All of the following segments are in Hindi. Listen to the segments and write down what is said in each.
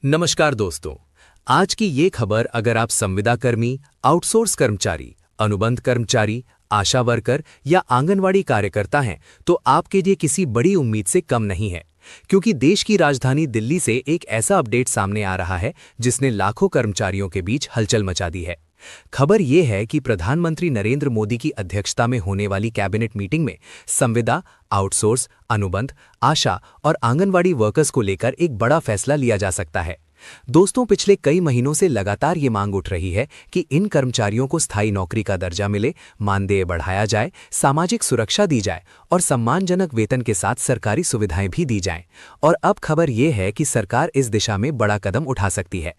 नमस्कार दोस्तों। आज की ये खबर अगर आप संविदा कर्मी, आउटसोर्स कर्मचारी, अनुबंध कर्मचारी, आशा वर्कर या आंगनवाड़ी कार्यकर्ता हैं तो आपके लिए किसी बड़ी उम्मीद से कम नहीं है, क्योंकि देश की राजधानी दिल्ली से एक ऐसा अपडेट सामने आ रहा है जिसने लाखों कर्मचारियों के बीच हलचल मचा दी है। खबर यह है कि प्रधानमंत्री नरेंद्र मोदी की अध्यक्षता में होने वाली कैबिनेट मीटिंग में संविदा, आउटसोर्स, अनुबंध, आशा और आंगनवाड़ी वर्कर्स को लेकर एक बड़ा फैसला लिया जा सकता है। दोस्तों, पिछले कई महीनों से लगातार ये मांग उठ रही है कि इन कर्मचारियों को स्थायी नौकरी का दर्जा मिले, मानदेय बढ़ाया जाए, सामाजिक सुरक्षा दी जाए और सम्मानजनक वेतन के साथ सरकारी सुविधाएं भी दी जाएं। और अब खबर यह है कि सरकार इस दिशा में बड़ा कदम उठा सकती है।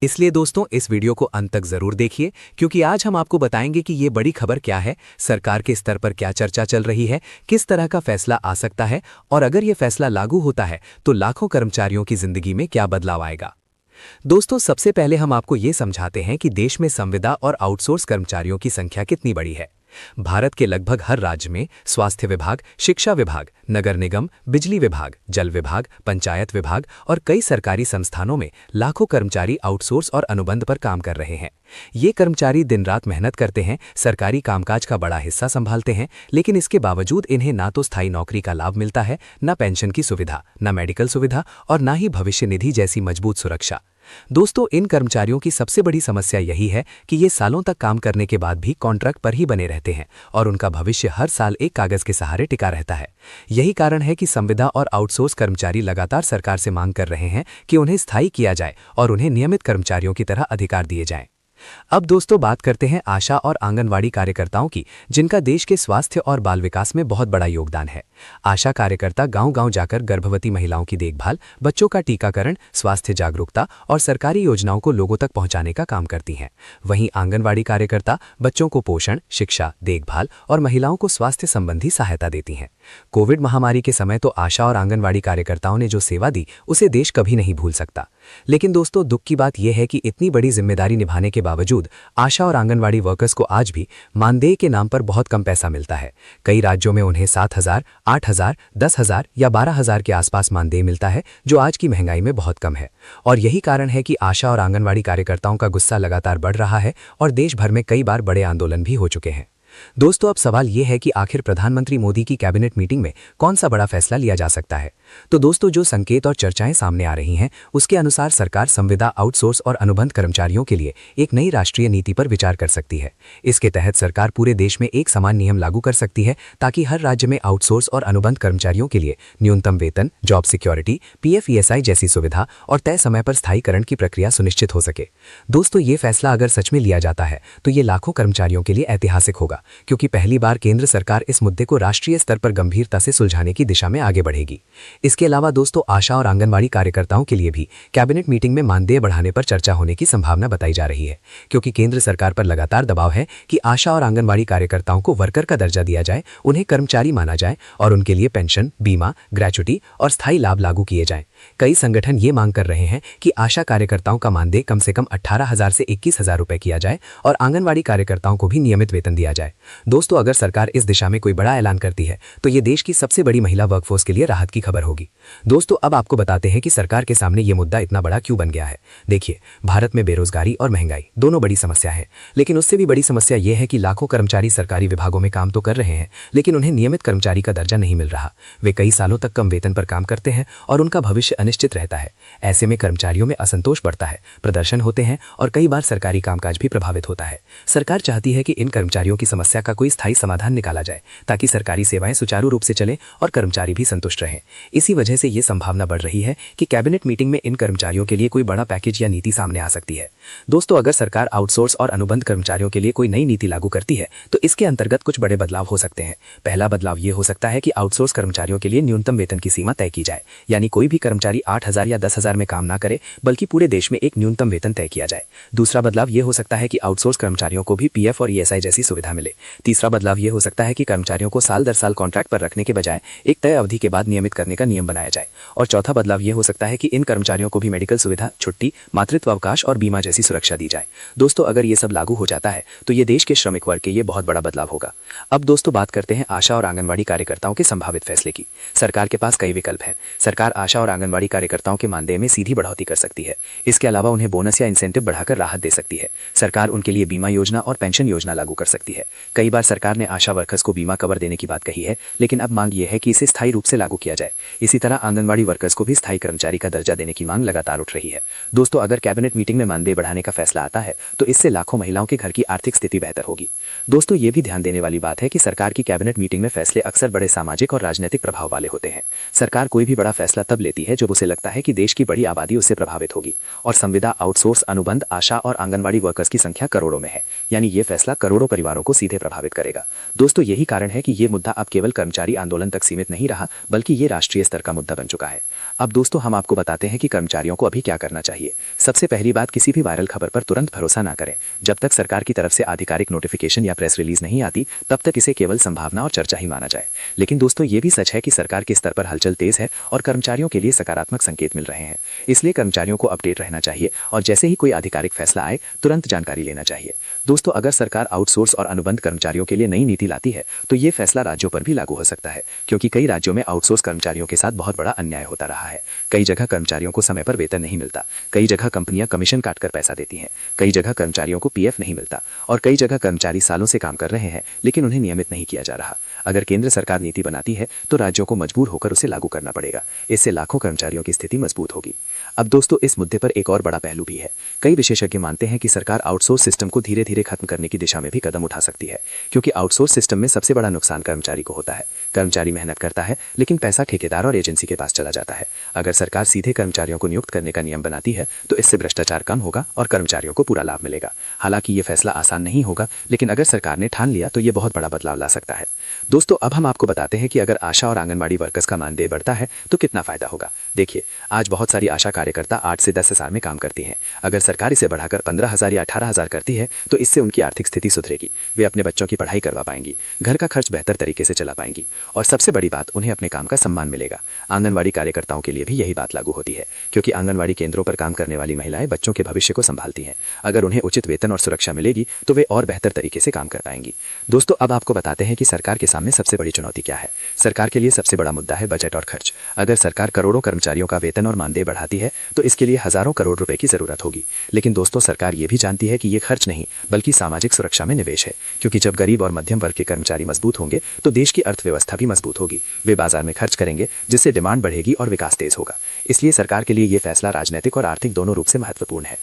इसलिए दोस्तों, इस वीडियो को अंत तक जरूर देखिए, क्योंकि आज हम आपको बताएंगे कि ये बड़ी खबर क्या है, सरकार के स्तर पर क्या चर्चा चल रही है, किस तरह का फैसला आ सकता है और अगर ये फैसला लागू होता है तो लाखों कर्मचारियों की जिंदगी में क्या बदलाव आएगा। दोस्तों, सबसे पहले हम आपको ये समझाते हैं कि देश में संविदा और आउटसोर्स कर्मचारियों की संख्या कितनी बड़ी है। भारत के लगभग हर राज्य में स्वास्थ्य विभाग, शिक्षा विभाग, नगर निगम, बिजली विभाग, जल विभाग, पंचायत विभाग और कई सरकारी संस्थानों में लाखों कर्मचारी आउटसोर्स और अनुबंध पर काम कर रहे हैं। ये कर्मचारी दिन रात मेहनत करते हैं, सरकारी कामकाज का बड़ा हिस्सा संभालते हैं, लेकिन इसके बावजूद इन्हें ना तो स्थायी नौकरी का लाभ मिलता है, न पेंशन की सुविधा, न मेडिकल सुविधा और न ही भविष्य निधि जैसी मजबूत सुरक्षा। दोस्तों, इन कर्मचारियों की सबसे बड़ी समस्या यही है कि ये सालों तक काम करने के बाद भी कॉन्ट्रैक्ट पर ही बने रहते हैं और उनका भविष्य हर साल एक कागज के सहारे टिका रहता है। यही कारण है कि संविदा और आउटसोर्स कर्मचारी लगातार सरकार से मांग कर रहे हैं कि उन्हें स्थायी किया जाए और उन्हें नियमित कर्मचारियों की तरह अधिकार दिए जाएं। अब दोस्तों, बात करते हैं आशा और आंगनवाड़ी कार्यकर्ताओं की, जिनका देश के स्वास्थ्य और बाल विकास में बहुत बड़ा योगदान है। आशा कार्यकर्ता गांव-गांव जाकर गर्भवती महिलाओं की देखभाल, बच्चों का टीकाकरण, स्वास्थ्य जागरूकता और सरकारी योजनाओं को लोगों तक पहुंचाने का काम करती हैं। वहीं आंगनवाड़ी कार्यकर्ता बच्चों को पोषण, शिक्षा, देखभाल और महिलाओं को स्वास्थ्य संबंधी सहायता देती हैं। कोविड महामारी के समय तो आशा और आंगनवाड़ी कार्यकर्ताओं ने जो सेवा दी उसे देश कभी नहीं भूल सकता। लेकिन दोस्तों, दुख की बात यह है कि इतनी बड़ी जिम्मेदारी निभाने के बावजूद आशा और आंगनवाड़ी वर्कर्स को आज भी मानदेय के नाम पर बहुत कम पैसा मिलता है। कई राज्यों में उन्हें 7,000, 8,000, 10,000 या 12,000 के आसपास मानदेय मिलता है, जो आज की महंगाई में बहुत कम है। और यही कारण है कि आशा और आंगनवाड़ी कार्यकर्ताओं का गुस्सा लगातार बढ़ रहा है और देश भर में कई बार बड़े आंदोलन भी हो चुके हैं। दोस्तों, अब सवाल यह है कि आखिर प्रधानमंत्री मोदी की कैबिनेट मीटिंग में कौन सा बड़ा फैसला लिया जा सकता है। तो दोस्तों, जो संकेत और चर्चाएं सामने आ रही हैं उसके अनुसार सरकार संविदा, आउटसोर्स और अनुबंध कर्मचारियों के लिए एक नई राष्ट्रीय नीति पर विचार कर सकती है। इसके तहत सरकार पूरे देश में एक समान नियम लागू कर सकती है ताकि हर राज्य में आउटसोर्स और अनुबंध कर्मचारियों के लिए न्यूनतम वेतन, जॉब सिक्योरिटी, PF, ESI जैसी सुविधा और तय समय पर स्थायीकरण की प्रक्रिया सुनिश्चित हो सके। दोस्तों, ये फैसला अगर सच में लिया जाता है तो ये लाखों कर्मचारियों के लिए ऐतिहासिक होगा, क्योंकि पहली बार केंद्र सरकार इस मुद्दे को राष्ट्रीय स्तर पर गंभीरता से सुलझाने की दिशा में आगे बढ़ेगी। इसके अलावा दोस्तों, आशा और आंगनवाड़ी कार्यकर्ताओं के लिए भी कैबिनेट मीटिंग में मानदेय बढ़ाने पर चर्चा होने की संभावना बताई जा रही है, क्योंकि केंद्र सरकार पर लगातार दबाव है कि आशा और आंगनवाड़ी कार्यकर्ताओं को वर्कर का दर्जा दिया जाए, उन्हें कर्मचारी माना जाए और उनके लिए पेंशन, बीमा, ग्रेच्युटी और स्थायी लाभ लागू किए जाएं। कई संगठन ये मांग कर रहे हैं कि आशा कार्यकर्ताओं का मानदेय कम से कम 18,000 से 21,000 रुपए किया जाए और आंगनवाड़ी कार्यकर्ताओं को भी नियमित वेतन दिया जाए। दोस्तों, अगर सरकार इस दिशा में कोई बड़ा ऐलान करती है तो ये देश की सबसे बड़ी महिला वर्कफोर्स के लिए राहत की खबर होगी। दोस्तों, अब आपको बताते हैं कि सरकार के सामने ये मुद्दा इतना बड़ा क्यों बन गया है। देखिए, भारत में बेरोजगारी और महंगाई दोनों बड़ी समस्या है, लेकिन उससे भी बड़ी समस्या यह है कि लाखों कर्मचारी सरकारी विभागों में काम तो कर रहे हैं, लेकिन उन्हें नियमित कर्मचारी का दर्जा नहीं मिल रहा। वे कई सालों तक कम वेतन पर काम करते हैं और उनका भविष्य अनिश्चित रहता है। ऐसे में कर्मचारियों में असंतोष बढ़ता है, प्रदर्शन होते हैं और कई बार सरकारी कामकाज भी प्रभावित होता है। सरकार चाहती है कि इन कर्मचारियों की समस्या का कोई स्थायी समाधान निकाला जाए ताकि सरकारी सेवाएं सुचारू रूप से चलें और कर्मचारी भी संतुष्ट रहें। इसी वजह से ये संभावना बढ़ रही है कि कैबिनेट मीटिंग में इन कर्मचारियों के लिए कोई बड़ा पैकेज या नीति सामने आ सकती है। दोस्तों, अगर सरकार आउटसोर्स और अनुबंध कर्मचारियों के लिए कोई नई नीति लागू करती है तो इसके अंतर्गत कुछ बड़े बदलाव हो सकते हैं। पहला बदलाव ये हो सकता है कि आउटसोर्स कर्मचारियों के लिए न्यूनतम वेतन की सीमा तय की जाए, यानी कोई भी कर्मचारी 8,000 या 10,000 में काम ना करे, बल्कि पूरे देश में एक न्यूनतम वेतन तय किया जाए। दूसरा बदलाव ये हो सकता है कि आउटसोर्स कर्मचारियों को भी PF और ESI जैसी सुविधा मिले। तीसरा बदलाव ये हो सकता है कि कर्मचारियों को साल दर साल कॉन्ट्रैक्ट पर रखने के बजाय एक तय अवधि के बाद नियमित करने का नियम बनाया जाए। और चौथा बदलाव ये हो सकता है कि इन कर्मचारियों को भी मेडिकल सुविधा, छुट्टी, मातृत्व अवकाश और बीमा जैसी सुरक्षा दी जाए। दोस्तों, अगर ये सब लागू हो जाता है तो ये देश के श्रमिक वर्ग के लिए बहुत बड़ा बदलाव होगा। अब दोस्तों, बात करते हैं आशा और आंगनवाड़ी कार्यकर्ताओं के संभावित फैसले की। सरकार के पास कई विकल्प हैं। सरकार आशा और आंगनबाड़ी कार्यकर्ताओं के मानदेय में सीधी बढ़ोतरी कर सकती है। इसके अलावा उन्हें बोनस या इंसेंटिव बढ़ाकर राहत दे सकती है। सरकार उनके लिए बीमा योजना और पेंशन योजना लागू कर सकती है। कई बार सरकार ने आशा वर्कर्स को बीमा कवर देने की बात कही है, लेकिन अब मांग ये है कि इसे स्थायी रूप से लागू किया जाए। इसी तरह आंगनबाड़ी वर्कर्स को भी स्थायी कर्मचारी का दर्जा देने की मांग लगातार उठ रही है। दोस्तों, अगर कैबिनेट मीटिंग में मानदेय बढ़ाने का फैसला आता है तो इससे लाखों महिलाओं के घर की आर्थिक स्थिति बेहतर होगी। दोस्तों, ये भी ध्यान देने वाली बात है कि सरकार की कैबिनेट मीटिंग में फैसले अक्सर बड़े सामाजिक और राजनीतिक प्रभाव वाले होते हैं। सरकार कोई भी बड़ा फैसला तब लेती है जब उसे लगता है कि देश की बड़ी आबादी उससे प्रभावित होगी और संविदा, आउटसोर्स, अनुबंध, आशा और आंगनबाड़ी वर्कर्स की संख्या करोड़ों में है, यानी ये फैसला करोड़ों परिवारों को सीधे प्रभावित करेगा। दोस्तों, यही कारण है कि ये मुद्दा अब केवल कर्मचारी आंदोलन तक सीमित नहीं रहा, बल्कि ये राष्ट्रीय स्तर का मुद्दा बन चुका है। अब दोस्तों, हम आपको बताते हैं कि कर्मचारियों को अभी क्या करना चाहिए। सबसे पहली बात, किसी भी वायरल खबर पर तुरंत भरोसा ना करें। जब तक सरकार की तरफ से आधिकारिक नोटिफिकेशन या प्रेस रिलीज नहीं आती, तब तक इसे केवल संभावना और चर्चा ही माना जाए। लेकिन दोस्तों, ये भी सच है कि सरकार के स्तर पर हलचल तेज है और कर्मचारियों के लिए सकारात्मक संकेत मिल रहे हैं। इसलिए कर्मचारियों को अपडेट रहना चाहिए और जैसे ही कोई आधिकारिक फैसला आए, तुरंत जानकारी लेना चाहिए। दोस्तों, अगर सरकार आउटसोर्स और अनुबंध कर्मचारियों के लिए नई नीति लाती है तो ये फैसला राज्यों पर भी लागू हो सकता है, क्योंकि कई राज्यों में आउटसोर्स कर्मचारियों के साथ बहुत बड़ा अन्याय होता रहा है। कई जगह कर्मचारियों को समय पर वेतन नहीं मिलता, कई जगह कंपनियां कमीशन काटकर पैसा देती हैं, कई जगह कर्मचारियों को पीएफ नहीं मिलता और कई जगह कर्मचारी सालों से काम कर रहे हैं लेकिन उन्हें नियमित नहीं किया जा रहा। अगर केंद्र सरकार नीति बनाती है तो राज्यों को मजबूर होकर उसे लागू करना पड़ेगा। इससे लाखों कर्मचारियों की स्थिति मजबूत होगी। अब दोस्तों, इस मुद्दे पर एक और बड़ा पहलू भी है। कई विशेषज्ञ मानते हैं कि सरकार आउटसोर्स सिस्टम को धीरे धीरे खत्म करने की दिशा में भी कदम उठा सकती है, क्योंकि आउटसोर्स सिस्टम में सबसे बड़ा नुकसान कर्मचारी को होता है। कर्मचारी मेहनत करता है लेकिन पैसा ठेकेदार और एजेंसी के पास चला जाता है। अगर सरकार सीधे कर्मचारियों को नियुक्त करने का नियम बनाती है तो इससे भ्रष्टाचार कम होगा और कर्मचारियों को पूरा लाभ मिलेगा। हालांकि ये फैसला आसान नहीं होगा, लेकिन अगर सरकार ने ठान लिया तो ये बहुत बड़ा बदलाव ला सकता है। दोस्तों, अब हम आपको बताते हैं कि अगर आशा और आंगनबाड़ी वर्कर्स का मानदेय बढ़ता है तो कितना फायदा होगा। देखिए, आज बहुत सारी आशा कार्यकर्ता 8 से 10 हज़ार में काम करती हैं। अगर सरकार इसे बढ़ाकर 15,000 या 18,000 करती है तो इससे उनकी आर्थिक स्थिति सुधरेगी। वे अपने बच्चों की पढ़ाई करवा पाएंगी, घर का खर्च बेहतर तरीके से चला पाएंगी और सबसे बड़ी बात, उन्हें अपने काम का सम्मान मिलेगा। आंगनबाड़ी कार्यकर्ताओं के लिए भी यही बात लागू होती है, क्योंकि आंगनबाड़ी केंद्रों पर काम करने वाली महिलाएं बच्चों के भविष्य को संभालती हैं। अगर उन्हें उचित वेतन और सुरक्षा मिलेगी तो वे और बेहतर तरीके से काम कर पाएंगी। दोस्तों, अब आपको बताते हैं कि सरकार के सामने सबसे बड़ी चुनौती क्या है। सरकार के लिए सबसे बड़ा मुद्दा है बजट और खर्च। अगर सरकार करोड़ों कर्मचारियों का वेतन और मानदेय बढ़ाती है तो इसके लिए हजारों करोड़ रुपए की जरूरत होगी। लेकिन दोस्तों, सरकार ये भी जानती है कि ये खर्च नहीं बल्कि सामाजिक सुरक्षा में निवेश है, क्योंकि जब गरीब और मध्यम वर्ग के कर्मचारी मजबूत होंगे तो देश की अर्थव्यवस्था भी मजबूत होगी। वे बाजार में खर्च करेंगे, जिससे डिमांड बढ़ेगी और विकास तेज होगा। इसलिए सरकार के लिए यह फैसला राजनीतिक और आर्थिक दोनों रूप से महत्वपूर्ण है।